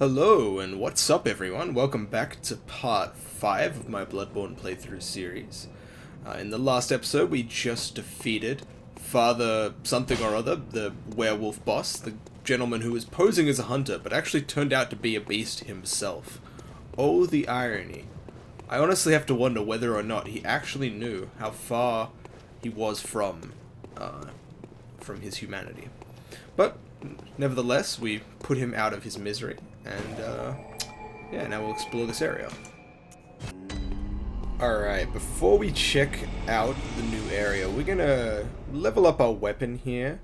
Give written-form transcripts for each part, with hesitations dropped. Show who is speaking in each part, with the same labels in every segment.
Speaker 1: Hello, and what's up everyone? Welcome back to part 5 of my Bloodborne playthrough series. In the last episode, we just defeated Father something or other, the werewolf boss, the gentleman who was posing as a hunter, but actually turned out to be a beast himself. Oh, the irony. I honestly have to wonder whether or not he actually knew how far he was from his humanity. But, nevertheless, we put him out of his misery. And, yeah, now we'll explore this area. Alright, before we check out the new area, we're gonna level up our weapon here.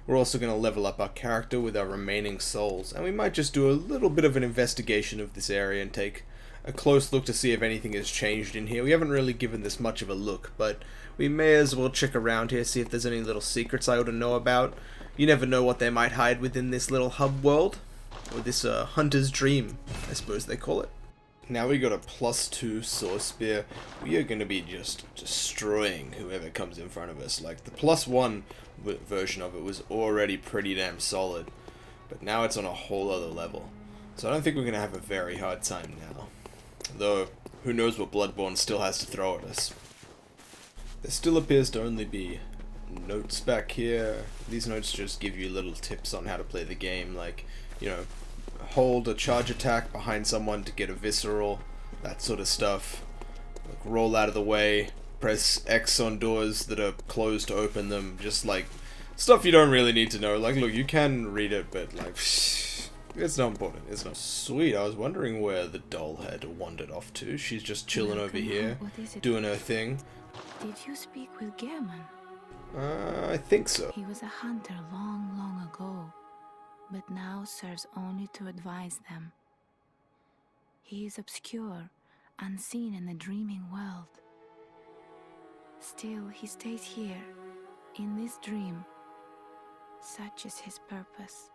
Speaker 1: We're also gonna level up our character with our remaining souls. And we might just do a little bit of an investigation of this area and take a close look to see if anything has changed in here. We haven't really given this much of a look, but we may as well check around here, see if there's any little secrets I ought to know about. You never know what they might hide within this little hub world. Or this hunter's dream, I suppose they call it. Now we got a +2 sword spear. We are going to be just destroying whoever comes in front of us. Like, the +1 version of it was already pretty damn solid. But now it's on a whole other level. So I don't think we're going to have a very hard time now. Though, who knows what Bloodborne still has to throw at us. There still appears to only be notes back here. These notes just give you little tips on how to play the game, like, you know, hold a charge attack behind someone to get a visceral, that sort of stuff. Like, roll out of the way, press X on doors that are closed to open them, just like stuff you don't really need to know. Like, look, you can read it, but like, it's not important. It's not sweet. I was wondering where the doll had wandered off to. She's just chilling over here, doing her thing.
Speaker 2: Did you speak with Gehrman?
Speaker 1: I think so.
Speaker 2: He was a hunter long ago, but now serves only to advise them. He is obscure, unseen in the dreaming world. Still, he stays here, in this dream. Such is his purpose.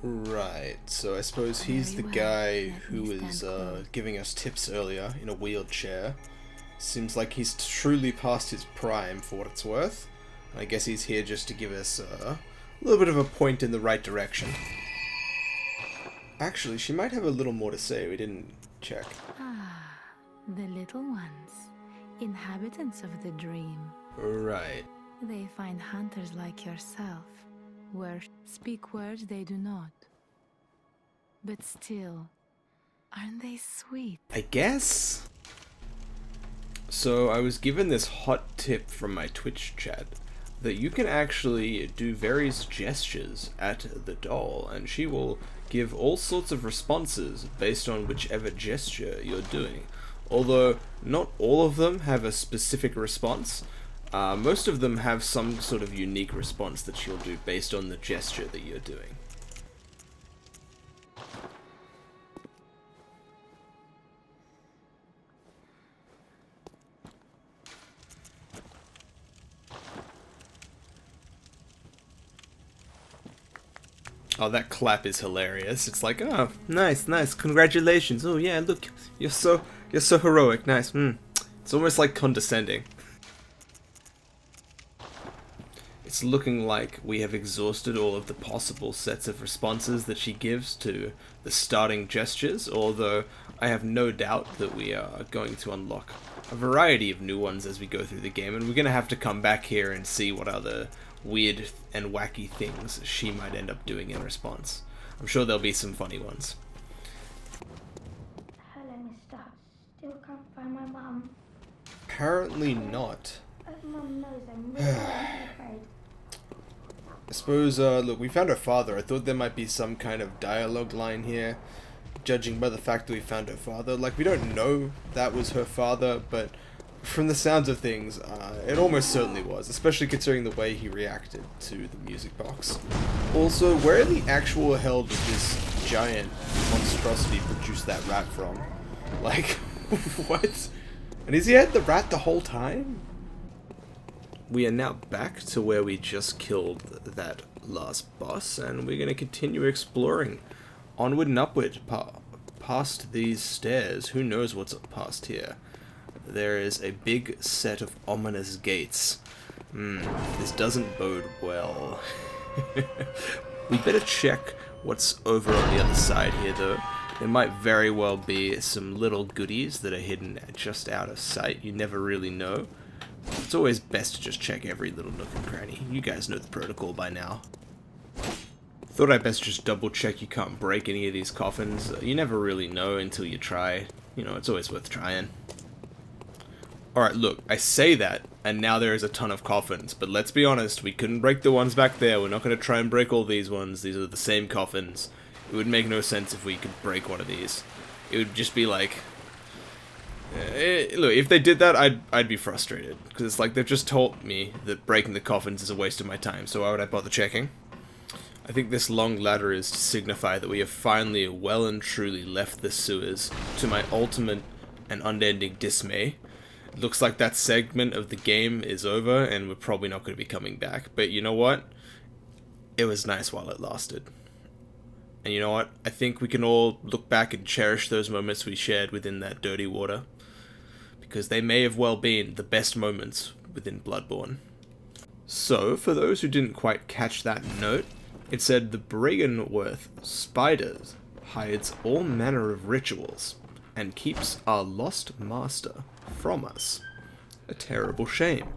Speaker 1: Right, so I suppose he's the guy who was giving us tips earlier in a wheelchair. Seems like he's truly past his prime for what it's worth. I guess he's here just to give us a little bit of a point in the right direction. Actually, she might have a little more to say. We didn't check.
Speaker 2: Ah, the little ones. Inhabitants of the dream.
Speaker 1: Right.
Speaker 2: They find hunters like yourself, where speak words they do not. But still, aren't they sweet?
Speaker 1: I guess? So I was given this hot tip from my Twitch chat that you can actually do various gestures at the doll, and she will give all sorts of responses based on whichever gesture you're doing. Although not all of them have a specific response, most of them have some sort of unique response that she'll do based on the gesture that you're doing. Oh, that clap is hilarious. It's like, oh, nice, congratulations. Oh yeah, look, you're so heroic. Nice. It's almost like condescending. It's looking like we have exhausted all of the possible sets of responses that she gives to the starting gestures, although I have no doubt that we are going to unlock a variety of new ones as we go through the game, and we're going to have to come back here and see what other weird and wacky things she might end up doing in response. I'm sure there'll be some funny ones.
Speaker 3: Hello, mister. Still can't find my mum.
Speaker 1: Apparently not.
Speaker 3: Mum knows I'm really afraid.
Speaker 1: I suppose, look, we found her father. I thought there might be some kind of dialogue line here, judging by the fact that we found her father. Like, we don't know that was her father, but from the sounds of things, it almost certainly was, especially considering the way he reacted to the music box. Also, where in the actual hell did this giant monstrosity produce that rat from? Like, what? And has he had the rat the whole time? We are now back to where we just killed that last boss, and we're going to continue exploring onward and upward past these stairs. Who knows what's up past here? There is a big set of ominous gates. This doesn't bode well. We better check what's over on the other side here, though. There might very well be some little goodies that are hidden just out of sight. You never really know. It's always best to just check every little nook and cranny. You guys know the protocol by now. Thought I'd best just double check you can't break any of these coffins. You never really know until you try. You know, it's always worth trying. Alright, look, I say that, and now there is a ton of coffins, but let's be honest, we couldn't break the ones back there. We're not going to try and break all these ones. These are the same coffins. It would make no sense if we could break one of these. It would just be like... look, if they did that, I'd be frustrated. Because it's like they've just told me that breaking the coffins is a waste of my time, so why would I bother checking? I think this long ladder is to signify that we have finally well and truly left the sewers, to my ultimate and unending dismay. It looks like that segment of the game is over, and we're probably not going to be coming back. But you know what? It was nice while it lasted. And you know what? I think we can all look back and cherish those moments we shared within that dirty water. Because they may have well been the best moments within Bloodborne. So, for those who didn't quite catch that note, it said the Briggenworth Spiders hides all manner of rituals and keeps our lost master from us. A terrible shame.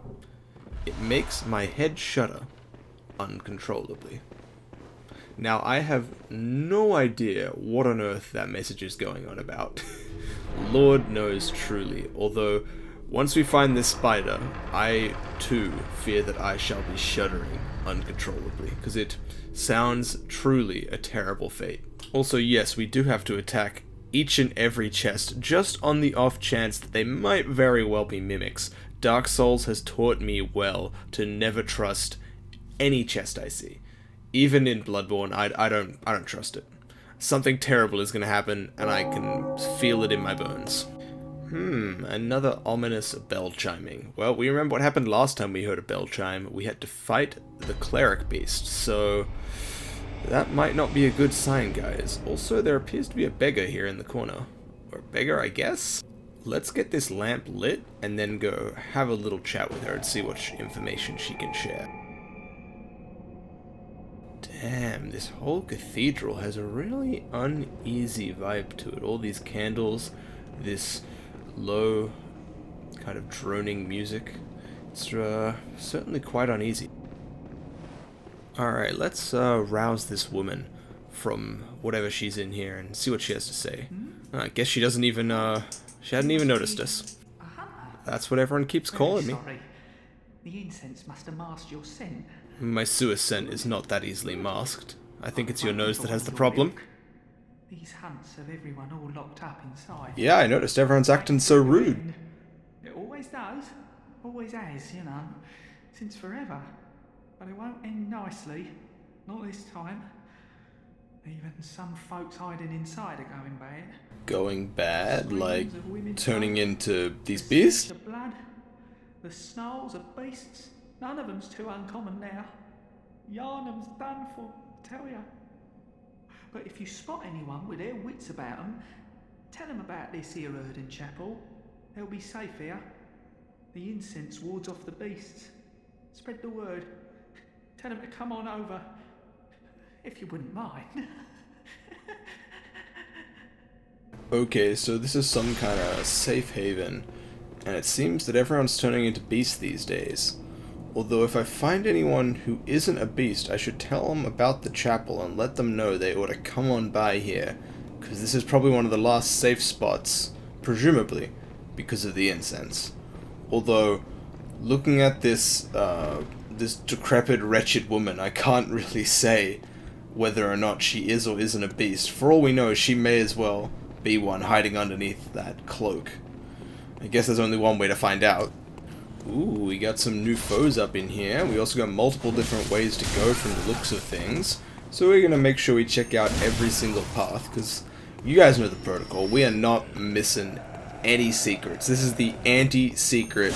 Speaker 1: It makes my head shudder uncontrollably. Now, I have no idea what on earth that message is going on about. Lord knows truly, although once we find this spider, I too fear that I shall be shuddering uncontrollably, because it sounds truly a terrible fate. Also, yes, we do have to attack each and every chest, just on the off chance that they might very well be mimics. Dark Souls has taught me well to never trust any chest I see. Even in Bloodborne, I don't trust it. Something terrible is going to happen, and I can feel it in my bones. Another ominous bell chiming. Well, we remember what happened last time we heard a bell chime. We had to fight the cleric beast, so that might not be a good sign, guys. Also, there appears to be a beggar here in the corner. Or a beggar, I guess? Let's get this lamp lit, and then go have a little chat with her and see what information she can share. Damn, this whole cathedral has a really uneasy vibe to it. All these candles, this low, kind of droning music. It's certainly quite uneasy. Alright, let's rouse this woman from whatever she's in here and see what she has to say. I guess she doesn't even, she hadn't even noticed us. That's what everyone keeps calling me.
Speaker 4: Sorry. The incense must have masked your scent.
Speaker 1: My sewer scent is not that easily masked. I think it's your nose that has the problem.
Speaker 4: These hunts have everyone all locked up inside.
Speaker 1: Yeah, I noticed everyone's acting so rude.
Speaker 4: It always does. Always has, you know. Since forever. But it won't end nicely. Not this time. Even some folks hiding inside are going bad.
Speaker 1: Going bad? Like
Speaker 4: Screams of women's
Speaker 1: turning
Speaker 4: blood,
Speaker 1: into these
Speaker 4: the
Speaker 1: beasts?
Speaker 4: stench of blood, the snarls of beasts. None of them's too uncommon now. Yarnum's done for, tell ya. But if you spot anyone with their wits about them, tell them about this here Erden Chapel. They'll be safe here. The incense wards off the beasts. Spread the word. Tell them to come on over. If you wouldn't mind.
Speaker 1: Okay, so this is some kind of safe haven, and it seems that everyone's turning into beasts these days. Although if I find anyone who isn't a beast, I should tell them about the chapel and let them know they ought to come on by here, because this is probably one of the last safe spots, presumably, because of the incense. Although, looking at this, this decrepit, wretched woman, I can't really say whether or not she is or isn't a beast. For all we know, she may as well be one hiding underneath that cloak. I guess there's only one way to find out. Ooh, we got some new foes up in here. We also got multiple different ways to go from the looks of things. So we're going to make sure we check out every single path, because you guys know the protocol. We are not missing any secrets. This is the anti-secret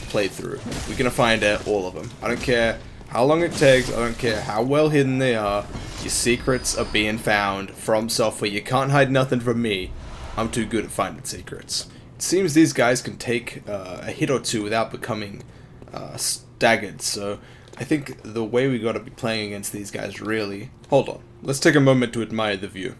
Speaker 1: playthrough. We're going to find out all of them. I don't care how long it takes. I don't care how well hidden they are. Your secrets are being found from software. You can't hide nothing from me. I'm too good at finding secrets. It seems these guys can take a hit or two without becoming staggered, so I think the way we gotta be playing against these guys really... Hold on, let's take a moment to admire the view.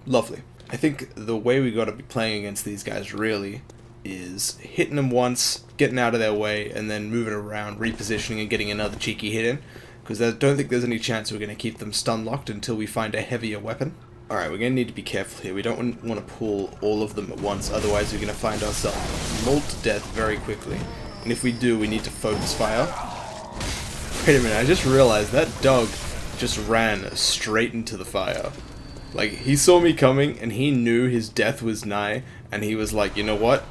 Speaker 1: Lovely. I think the way we got to be playing against these guys really is hitting them once, getting out of their way, and then moving around, repositioning and getting another cheeky hit in. Because I don't think there's any chance we're going to keep them stun locked until we find a heavier weapon. Alright, we're going to need to be careful here. We don't want to pull all of them at once, otherwise we're going to find ourselves mauled to death very quickly. And if we do, we need to focus fire. Wait a minute, I just realized that dog just ran straight into the fire. Like, he saw me coming, and he knew his death was nigh, and he was like, you know what?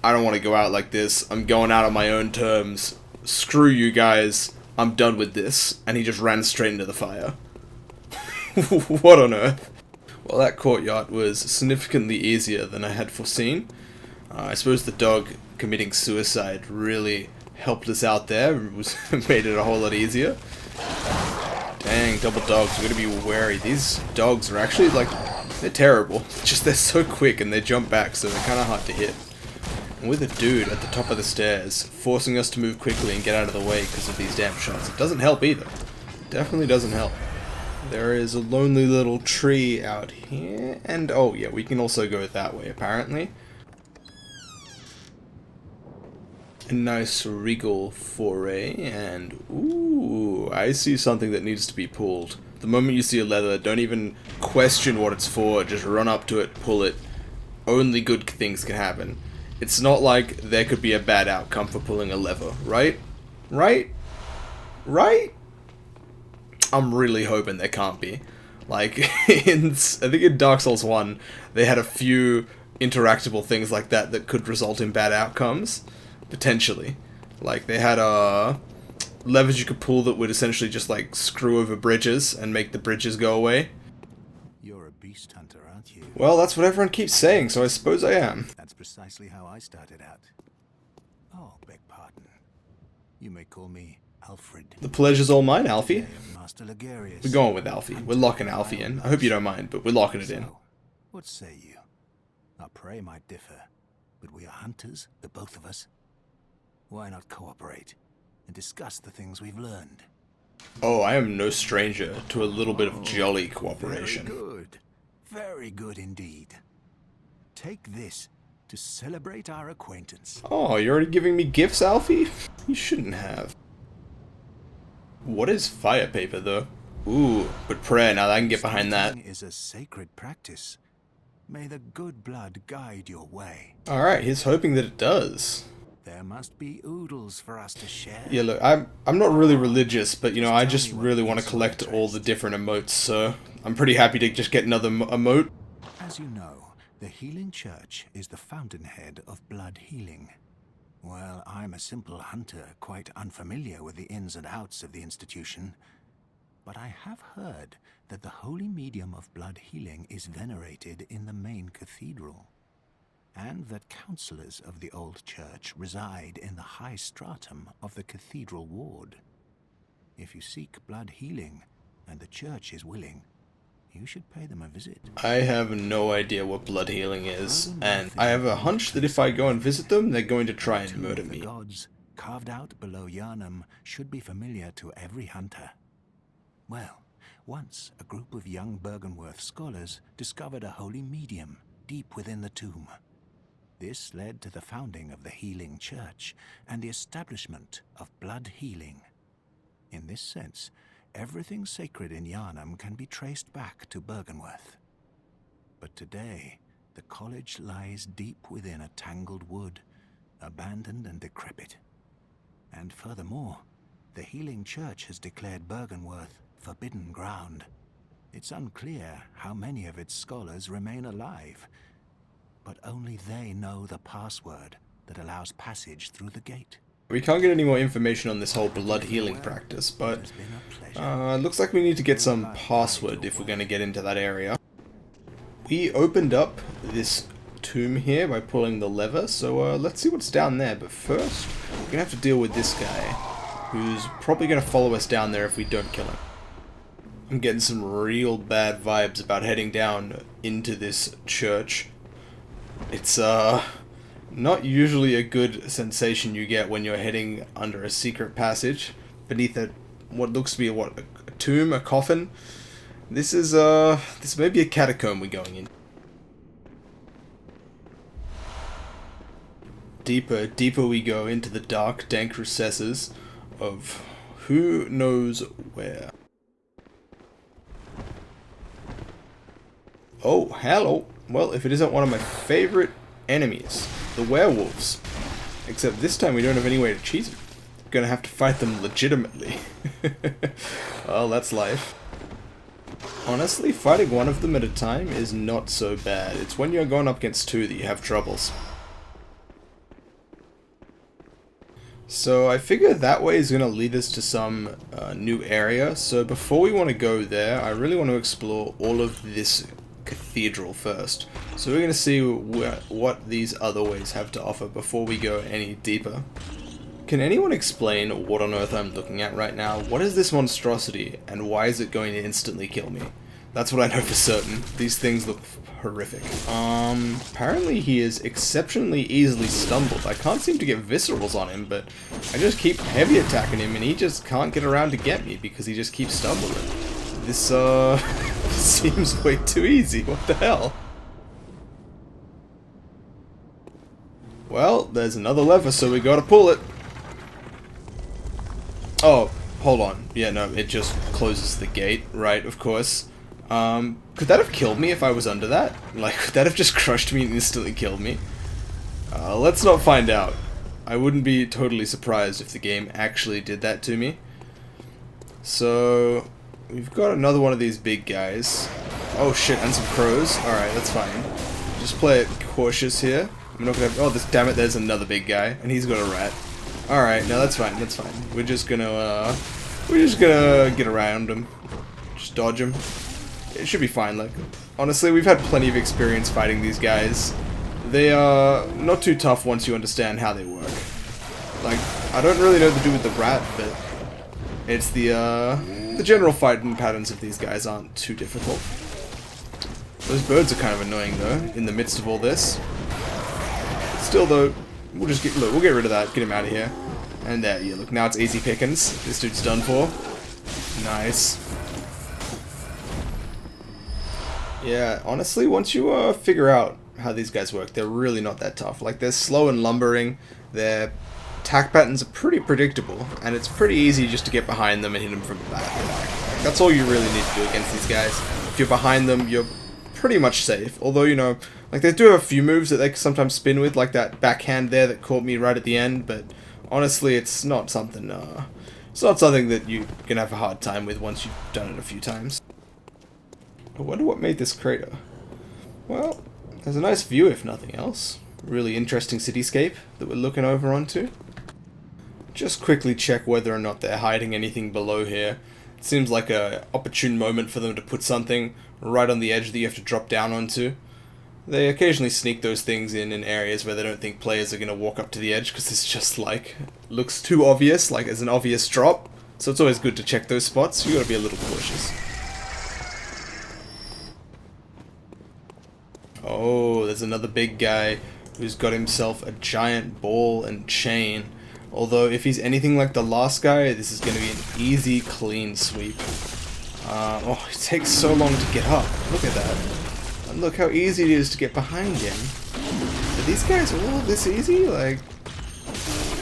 Speaker 1: I don't want to go out like this. I'm going out on my own terms. Screw you guys. I'm done with this. And he just ran straight into the fire. What on earth? Well, that courtyard was significantly easier than I had foreseen. I suppose the dog committing suicide really helped us out there. Made it a whole lot easier. Dang, double dogs. We're gonna be wary. These dogs are actually, like, they're terrible. Just they're so quick and they jump back, so they're kind of hard to hit. And with a dude at the top of the stairs, forcing us to move quickly and get out of the way because of these damn shots, it doesn't help either. Definitely doesn't help. There is a lonely little tree out here, and oh yeah, we can also go that way apparently. A nice regal foray, and ooh, I see something that needs to be pulled. The moment you see a leather, don't even question what it's for, just run up to it, pull it. Only good things can happen. It's not like there could be a bad outcome for pulling a lever, right? Right? Right? I'm really hoping there can't be. Like, I think in Dark Souls 1, they had a few interactable things like that that could result in bad outcomes. Potentially. Like, they had levers you could pull that would essentially just, like, screw over bridges and make the bridges go away.
Speaker 5: You're a beast hunter, aren't you?
Speaker 1: Well, that's what everyone keeps saying, so I suppose I am.
Speaker 5: That's precisely how I started out. Oh, beg pardon. You may call me Alfred.
Speaker 1: The pleasure's all mine, Alfie.
Speaker 5: Master Ligarius.
Speaker 1: We're going with Alfie. We're locking Alfie in. I hope you don't mind, but we're locking it in.
Speaker 5: So, what say you? Our prey might differ, but we are hunters, the both of us. Why not cooperate and discuss the things we've learned?
Speaker 1: Oh, I am no stranger to a little bit of jolly cooperation.
Speaker 5: Very good. Very good indeed. Take this to celebrate our acquaintance.
Speaker 1: Oh, you're already giving me gifts, Alfie? You shouldn't have. What is fire paper, though? Ooh, but prayer, now I can get behind that.
Speaker 5: Spitting is a sacred practice. May the good blood guide your way.
Speaker 1: Alright, he's hoping that it does.
Speaker 5: There must be oodles for us to share.
Speaker 1: Yeah, look, I'm not really religious, but, you know, I just really want to collect all the different emotes, so I'm pretty happy to just get another emote.
Speaker 5: As you know, the Healing Church is the fountainhead of blood healing. Well, I'm a simple hunter, quite unfamiliar with the ins and outs of the institution. But I have heard that the holy medium of blood healing is venerated in the main cathedral, and that counselors of the old church reside in the high stratum of the cathedral ward. If you seek blood healing, and the church is willing, you should pay them a visit.
Speaker 1: I have no idea what blood healing is, and I have a hunch that if I go and visit them, they're going to try and murder me.
Speaker 5: The gods carved out below Yharnam should be familiar to every hunter. Well, once a group of young Bergenworth scholars discovered a holy medium deep within the tomb. This led to the founding of the Healing Church and the establishment of blood healing. In this sense, everything sacred in Yharnam can be traced back to Bergenworth. But today, the college lies deep within a tangled wood, abandoned and decrepit. And furthermore, the Healing Church has declared Bergenworth forbidden ground. It's unclear how many of its scholars remain alive, but only they know the password that allows passage through the gate.
Speaker 1: We can't get any more information on this whole blood healing practice, but looks like we need to get some password if we're going to get into that area. We opened up this tomb here by pulling the lever, so let's see what's down there. But first, we're going to have to deal with this guy, who's probably going to follow us down there if we don't kill him. I'm getting some real bad vibes about heading down into this church. It's not usually a good sensation you get when you're heading under a secret passage beneath what looks to be a tomb, a coffin, This may be a catacomb we're going in. Deeper we go into the dark, dank recesses of who knows where. Oh, hello. Well, if it isn't one of my favorite enemies, the werewolves. Except this time we don't have any way to cheat them. Gonna have to fight them legitimately. Well, that's life. Honestly, fighting one of them at a time is not so bad. It's when you're going up against two that you have troubles. So I figure that way is going to lead us to some new area. So before we want to go there, I really want to explore all of this cathedral first. So we're going to see what these other ways have to offer before we go any deeper. Can anyone explain what on earth I'm looking at right now? What is this monstrosity, and why is it going to instantly kill me? That's what I know for certain. These things look horrific. Apparently he is exceptionally easily stumbled. I can't seem to get viscerals on him, but I just keep heavy attacking him, and he just can't get around to get me because he just keeps stumbling. This, seems way too easy. What the hell? Well, there's another lever, so we gotta pull it. Oh, hold on. Yeah, no, it just closes the gate, right, of course. Could that have killed me if I was under that? Like, could that have just crushed me and instantly killed me? Let's not find out. I wouldn't be totally surprised if the game actually did that to me. So, we've got another one of these big guys. Oh shit, and some crows. Alright, that's fine. Just play it cautious here. I'm not gonna... Oh, damn it, there's another big guy, and he's got a rat. Alright, no, that's fine, that's fine. We're just gonna get around him. Just dodge him. It should be fine, like, honestly, we've had plenty of experience fighting these guys. They are not too tough once you understand how they work. Like, I don't really know what to do with the rat, but it's the general fighting patterns of these guys aren't too difficult. Those birds are kind of annoying, though, in the midst of all this. Still, though, we'll get rid of that, get him out of here. And there, yeah, look, now it's easy pickings. This dude's done for. Nice. Yeah, honestly, once you figure out how these guys work, they're really not that tough. Like, they're slow and lumbering, their attack patterns are pretty predictable, and it's pretty easy just to get behind them and hit them from the back. Like, that's all you really need to do against these guys. If you're behind them, you're pretty much safe. Although, you know, like, they do have a few moves that they can sometimes spin with, like that backhand there that caught me right at the end, but honestly, it's not something that you're gonna have a hard time with once you've done it a few times. I wonder what made this crater. Well, there's a nice view if nothing else. Really interesting cityscape that we're looking over onto. Just quickly check whether or not they're hiding anything below here. It seems like a opportune moment for them to put something right on the edge that you have to drop down onto. They occasionally sneak those things in areas where they don't think players are going to walk up to the edge because it's just like, looks too obvious, like it's an obvious drop. So it's always good to check those spots. You got to be a little cautious. Oh, there's another big guy who's got himself a giant ball and chain. Although, if he's anything like the last guy, this is going to be an easy, clean sweep. Oh, it takes so long to get up. Look at that. And look how easy it is to get behind him. Are these guys all this easy? Like,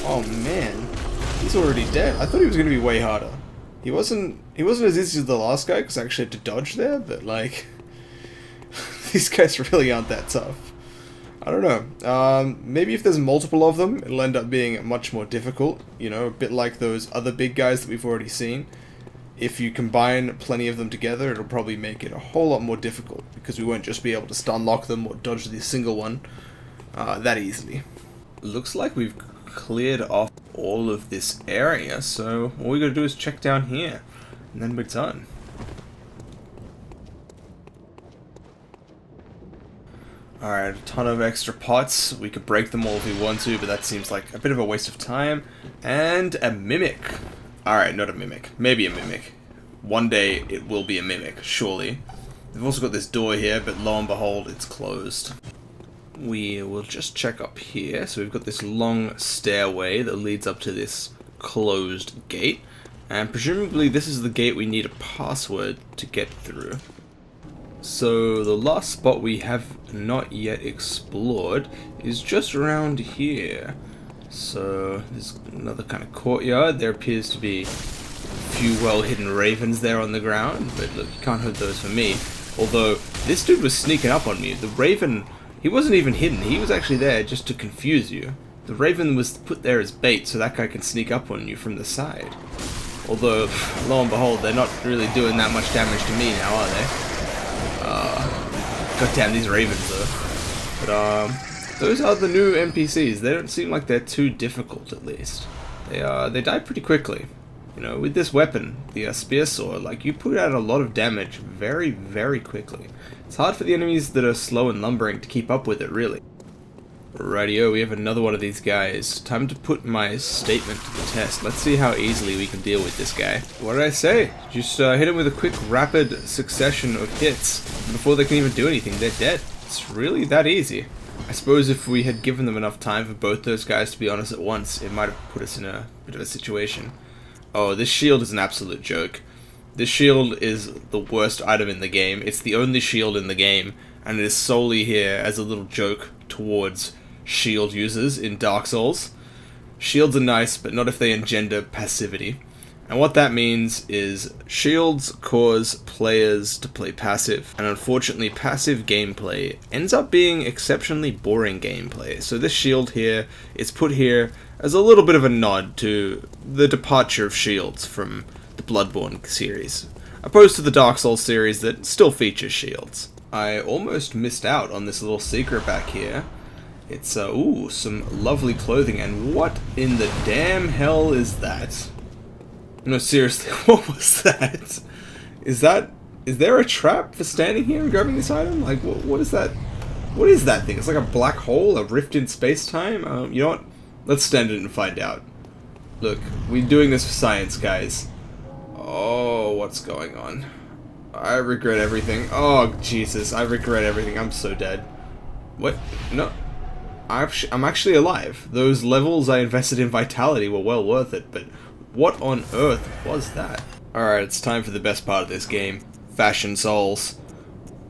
Speaker 1: oh man. He's already dead. I thought he was going to be way harder. He wasn't as easy as the last guy, because I actually had to dodge there, but like... these guys really aren't that tough. I don't know. Maybe if there's multiple of them, it'll end up being much more difficult. You know, a bit like those other big guys that we've already seen. If you combine plenty of them together, it'll probably make it a whole lot more difficult, because we won't just be able to stun lock them or dodge the single one that easily. Looks like we've cleared off all of this area, so all we gotta do is check down here, and then we're done. Alright, a ton of extra pots. We could break them all if we want to, but that seems like a bit of a waste of time. And a mimic. Alright, not a mimic. Maybe a mimic. One day it will be a mimic, surely. We've also got this door here, but lo and behold, it's closed. We will just check up here. So we've got this long stairway that leads up to this closed gate. And presumably this is the gate we need a password to get through. So the last spot we have not yet explored is just around here. So there's another kind of courtyard. There appears to be a few well-hidden ravens there on the ground, but look, you can't hold those for me. Although this dude was sneaking up on me. The raven, he wasn't even hidden. He was actually there just to confuse you. The raven was put there as bait so that guy can sneak up on you from the side. Although, lo and behold, they're not really doing that much damage to me now, are they? Goddamn, these ravens though. But those are the new NPCs. They don't seem like they're too difficult, at least. They die pretty quickly. You know, with this weapon, the spear sword, like, you put out a lot of damage very, very quickly. It's hard for the enemies that are slow and lumbering to keep up with it, really. Rightio, we have another one of these guys. Time to put my statement to the test. Let's see how easily we can deal with this guy. What did I say? Just hit him with a quick, rapid succession of hits. Before they can even do anything, they're dead. It's really that easy. I suppose if we had given them enough time for both those guys to be on us at once, it might have put us in a bit of a situation. Oh, this shield is an absolute joke. This shield is the worst item in the game. It's the only shield in the game, and it is solely here as a little joke towards shield users in Dark Souls. Shields are nice, but not if they engender passivity. And what that means is shields cause players to play passive, and unfortunately passive gameplay ends up being exceptionally boring gameplay. So this shield here is put here as a little bit of a nod to the departure of shields from the Bloodborne series, opposed to the Dark Souls series that still features shields. I almost missed out on this little secret back here. It's, ooh, some lovely clothing, and what in the damn hell is that? No, seriously, what was that? Is there a trap for standing here and grabbing this item? Like, what is that? What is that thing? It's like a black hole, a rift in space-time? You know what? Let's stand it and find out. Look, we're doing this for science, guys. Oh, what's going on? I regret everything. Oh, Jesus, I regret everything. I'm so dead. What? No. I'm actually alive. Those levels I invested in vitality were well worth it, but what on earth was that? Alright, it's time for the best part of this game. Fashion Souls.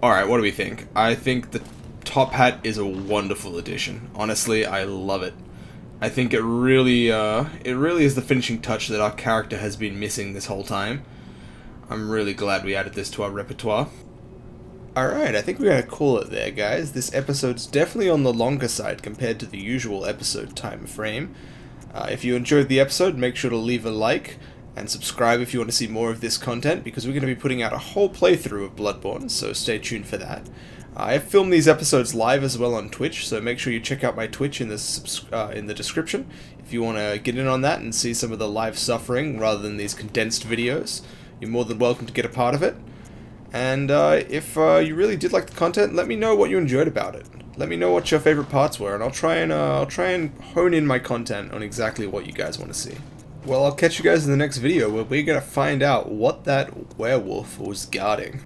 Speaker 1: Alright, what do we think? I think the top hat is a wonderful addition. Honestly, I love it. I think it really is the finishing touch that our character has been missing this whole time. I'm really glad we added this to our repertoire. Alright, I think we're going to call it there, guys. This episode's definitely on the longer side compared to the usual episode time frame. If you enjoyed the episode, make sure to leave a like and subscribe if you want to see more of this content, because we're going to be putting out a whole playthrough of Bloodborne, so stay tuned for that. I filmed these episodes live as well on Twitch, so make sure you check out my Twitch in the description if you want to get in on that and see some of the live suffering rather than these condensed videos. You're more than welcome to get a part of it. And if you really did like the content, let me know what you enjoyed about it. Let me know what your favorite parts were, and I'll try and hone in my content on exactly what you guys want to see. Well, I'll catch you guys in the next video where we're gonna find out what that werewolf was guarding.